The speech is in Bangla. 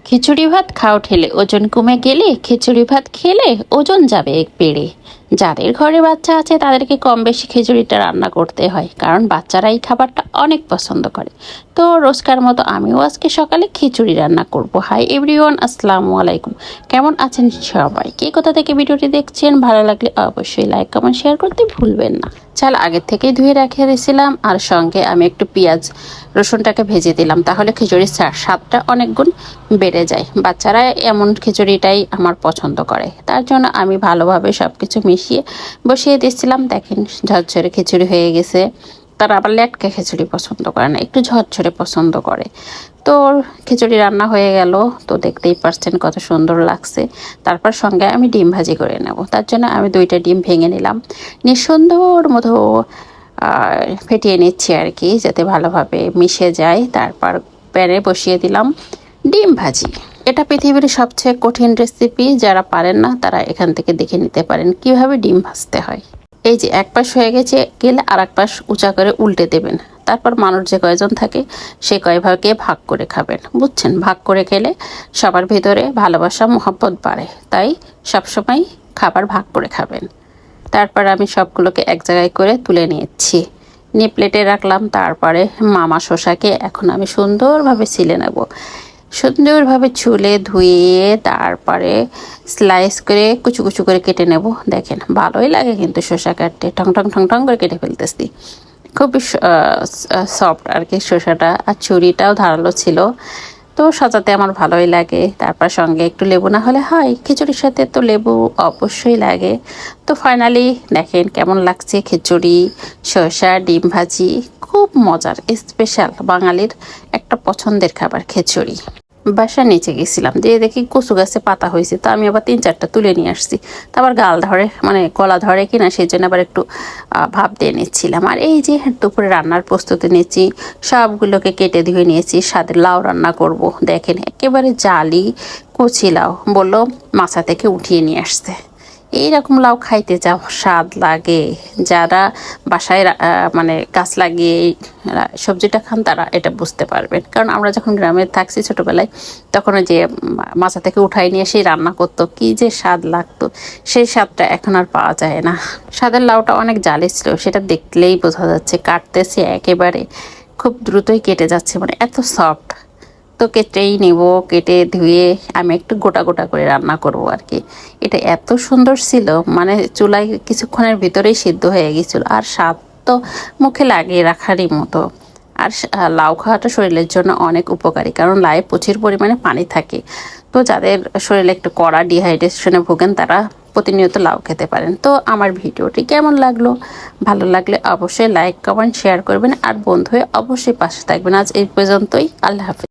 খিচুড়ি ভাত খাও ঠেলে ওজন কমে গেলে খিচুড়ি ভাত খেলে ওজন যাবে এক বেড়ে। যাদের ঘরে বাচ্চা আছে তাদেরকে কম বেশি খিচুড়িটা রান্না করতে হয়, কারণ বাচ্চারা এই খাবারটা অনেক পছন্দ করে। তো রোজকার মতো আমিও আজকে সকালে খিচুড়ি রান্না করব। হাই এভরিওয়ান, আসসালামু আলাইকুম। কেমন আছেন সবাই? কে কোথা থেকে ভিডিওটি দেখছেন? ভালো লাগলে অবশ্যই লাইক কমেন্ট শেয়ার করতে ভুলবেন না। চাল আগের থেকেই ধুয়ে রেখে দিয়েছিলাম, আর সঙ্গে আমি একটু পেঁয়াজ রসুনটাকে ভেজে দিলাম, তাহলে খিচুড়ির স্বাদটা অনেক গুণ বেড়ে যায়। বাচ্চারা এমন খিচুড়িটাই আমার পছন্দ করে, তার জন্য আমি ভালোভাবে সব কিছু মিশিয়ে বসিয়ে দিচ্ছিলাম। দেখেন ঝরঝরে খিচুড়ি হয়ে গেছে। তারা আবার লেটকা খিচুড়ি পছন্দ করে না, একটু ঝরঝরে পছন্দ করে। তো খিচুড়ি রান্না হয়ে গেল, তো দেখতেই পারছেন কত সুন্দর লাগছে। তারপর সঙ্গে আমি ডিম ভাজি করে নেব, তার জন্য আমি 2টা ডিম ভেঙে নিলাম, নিয়ে সুন্দর মতো ফেটিয়ে নিচ্ছি আর কি, যাতে ভালোভাবে মিশে যায়। তারপর প্যানে বসিয়ে দিলাম ডিম ভাজি। এটা পৃথিবীর সবচেয়ে কঠিন রেসিপি, যারা পারেন না তারা এখান থেকে দেখে নিতে পারেন কিভাবে ডিম ভাজতে হয়। এই যে এক পাশ হয়ে গেলে আর এক পাশ উঁচা করে উল্টে দেবেন। তারপর মানুষ যে কয়জন থাকে সে কয় ভাগে ভাগ করে খাবেন, বুঝছেন? ভাগ করে খেলে সবার ভিতরে ভালোবাসা মহব্বত বাড়ে, তাই সবসময় খাবার ভাগ করে খাবেন। তারপর আমি সবগুলোকে এক জায়গায় করে তুলে নিয়েছি, নিয়ে প্লেটে রাখলাম। তারপরে মামা শসাকে এখন আমি সুন্দরভাবে ছিলে নেব, সুন্দরভাবে ছুলে ধুয়ে তারপরে স্লাইস করে কুচু কুচু করে কেটে নেব। দেখেন ভালোই লাগে কিন্তু শসা কাটতে, ঠং ঠং ঠং ঠং করে কেটে ফেলতেছি। খুবই সফট আর কি শসাটা, আর ছুরিটাও ধারালো ছিল, তো সাজাতে আমার ভালোই লাগে। তারপর সঙ্গে একটু লেবু না হলে হয়, খিচুড়ির সাথে তো লেবু অবশ্যই লাগে। তো ফাইনালি দেখেন কেমন লাগছে খিচুড়ি, শসা, ডিম ভাজি, খুব মজার স্পেশাল বাঙালির একটা পছন্দের খাবার খিচুড়ি। বাসা নিচে গেছিলাম, দিয়ে দেখি কচু গাছে পাতা হয়েছে, তো আমি আবার 3-4টা তুলে নিয়ে আসছি। তারপর গাল ধরে মানে গলা ধরে কিনা সেই জন্য আবার একটু ভাপ দিয়ে নিচ্ছিলাম। আর এই যে দুপুরে রান্নার প্রস্তুতি নিচ্ছি, সবগুলোকে কেটে ধুয়ে নিয়েছি। স্বাদের লাউ রান্না করব। দেখেন একেবারে জালি কচি লাউ, বললো মাছা থেকে উঠিয়ে নিয়ে আসতে। এইরকম লাউ খাইতে যা স্বাদ লাগে, যারা বাসায় মানে গাছ লাগিয়ে সবজিটা খান তারা এটা বুঝতে পারবেন। কারণ আমরা যখন গ্রামে থাকছি ছোটোবেলায়, তখন ওই যে মাছা থেকে উঠাই নিয়ে সেই রান্না করতো, কি যে স্বাদ লাগতো, সেই স্বাদটা এখন আর পাওয়া যায় না। স্বাদের লাউটা অনেক জালি ছিল, সেটা দেখলেই বোঝা যাচ্ছে। কাটতেছে একেবারে খুব দ্রুতই কেটে যাচ্ছে, মানে এত সফট। তো কেটেই নিব, কেটে ধুয়ে আমি একটু গোটা গোটা করে রান্না করব আর কি। এটা এত সুন্দর ছিল, মানে চুলায় কিছুক্ষণের ভিতরেই সিদ্ধ হয়ে গেছিল, আর স্বাদ তো মুখে লাগিয়ে রাখারই মতো। আর লাউ খাওয়াটা শরীরের জন্য অনেক উপকারী, কারণ লাউয়ে প্রচুর পরিমাণে পানি থাকে। তো যাদের শরীরে একটু কড়া ডিহাইড্রেশনে ভোগেন তারা প্রতিনিয়ত লাউ খেতে পারেন। তো আমার ভিডিওটি কেমন লাগলো? ভালো লাগলে অবশ্যই লাইক কমেন্ট শেয়ার করবেন, আর বন্ধু হয়ে অবশ্যই পাশে থাকবেন। আজ এই পর্যন্তই, আল্লাহ হাফেজ।